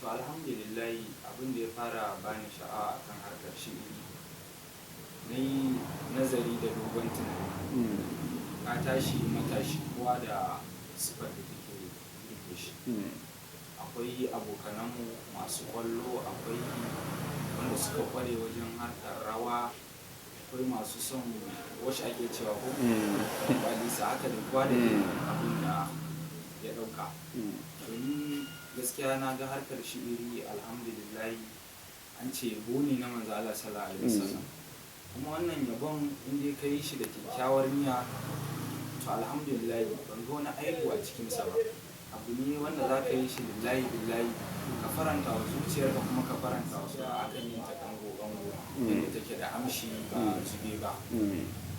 To alhamdulillah, abin da ya fara bani sha'awa akan harkar shi'iri, na yi nazari da dogon tunani. Ka tashi matashi, kowa da siffar da take rike shi. Akwai abokananmu masu ƙwallo, akwai wanda suka ƙware wajen harkar rawa, akwai masu son wasu ake cewa ko balisa, haka da kowa da abin da ya ɗauka. Domin gaskiya na ga harkar shi'iri, alhamdulillah, an ce yabo ne na manzo Allah sallallahu alaihi wasallam. Kuma wannan yabon in dai ka yi shi da kyakkyawar niyya, to alhamdulillah ban ga wani aibu a cikinsa ba. Abu ne wanda za ka yi shi lillahi billahi, ka faranta wa zuciyarka kuma ka faranta wa su akan yin ta kango yadda take da amshi ba zube ba.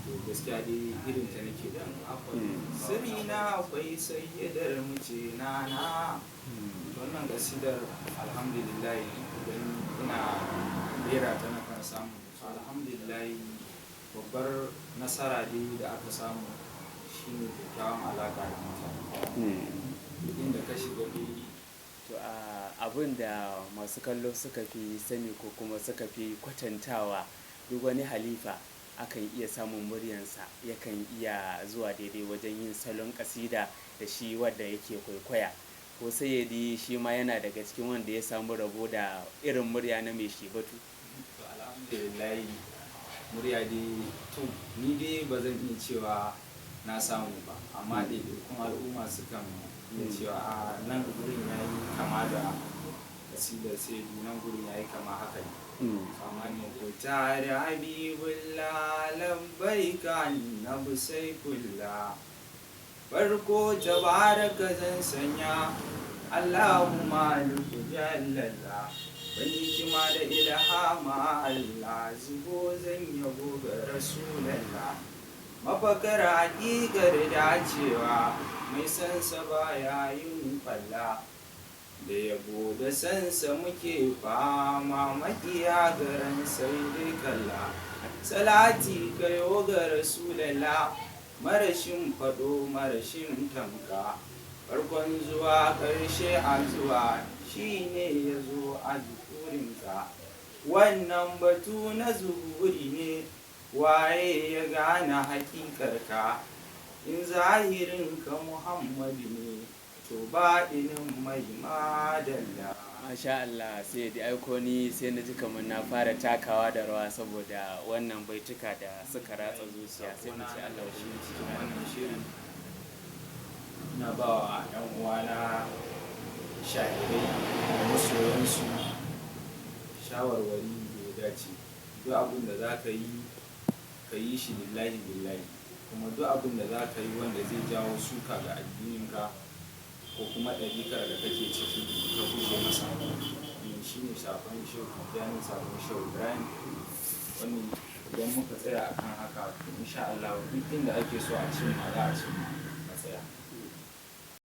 To gaskiya dai irin ta nake dan akwai sirri na akwai sayyidar mace na wannan gasidar alhamdulillah idan ina rera ta na kan samu. Alhamdulillah babbar nasara dai da aka samu shine kyakkyawan alaƙa da mutane. Inda ka shiga dai to abin da masu kallo suka fi sani ko kuma suka fi kwatantawa, duk wani halifa akan iya samun muryansa yakan iya zuwa daidai wajen yin salon kasida da shi wadda yake kwaikwaya, ko sayyadi shi ma yana daga cikin wanda ya samu rabo da irin murya na mai shibatu. to alhamdulillah murya dai to ni dai ba zan iya cewa na samu ba, amma dai kuma al'umma sukan iya cewa a nan gurin ya yi kama da kasidar sayyadi, nan gurin ya yi kama haka ne. Amma ne ko tare habibullah labbaika annabi saifullah, farko tabaraka zan sanya Allahumma lutu jallalla, ban hikima da ilhama Allah zubo zan yabo ga rasulallah. Mafakar haƙiƙar dacewa mai sansa baya yin falla, da yabo da sansa muke fama makiya garan sai dai kalla. Salati kayo ga rasulallah, marashin faɗo marashin tamka, farkon zuwa ƙarshe a zuwa shi ne ya zo a zukurinka. Wannan batu na zuhuri ne, waye ya gane hakikarka, in zahirinka Muhammadu ne, to baɗinin mai madalla. Masha Allah, sai da aiko ni sai na ji kamar na fara takawa da rawa saboda wannan baituka da suka ratsa zuciya, sai mu ce Allah shi cikin wannan shirin na ba wa ɗan uwana shahirai da masoyansu shawarwari da ya dace. Duk abin da za ka yi shi lillahi billahi, kuma duk abin da za ka yi wanda zai jawo suka ga addininka ko kuma ɗariƙar da kake ciki ka guje masa. Shi ne shafan shehu Tijjani, sabon shehu Ibrahim. Wani idan muka tsaya akan haka, insha Allah duk inda ake so a cimma za a cimma.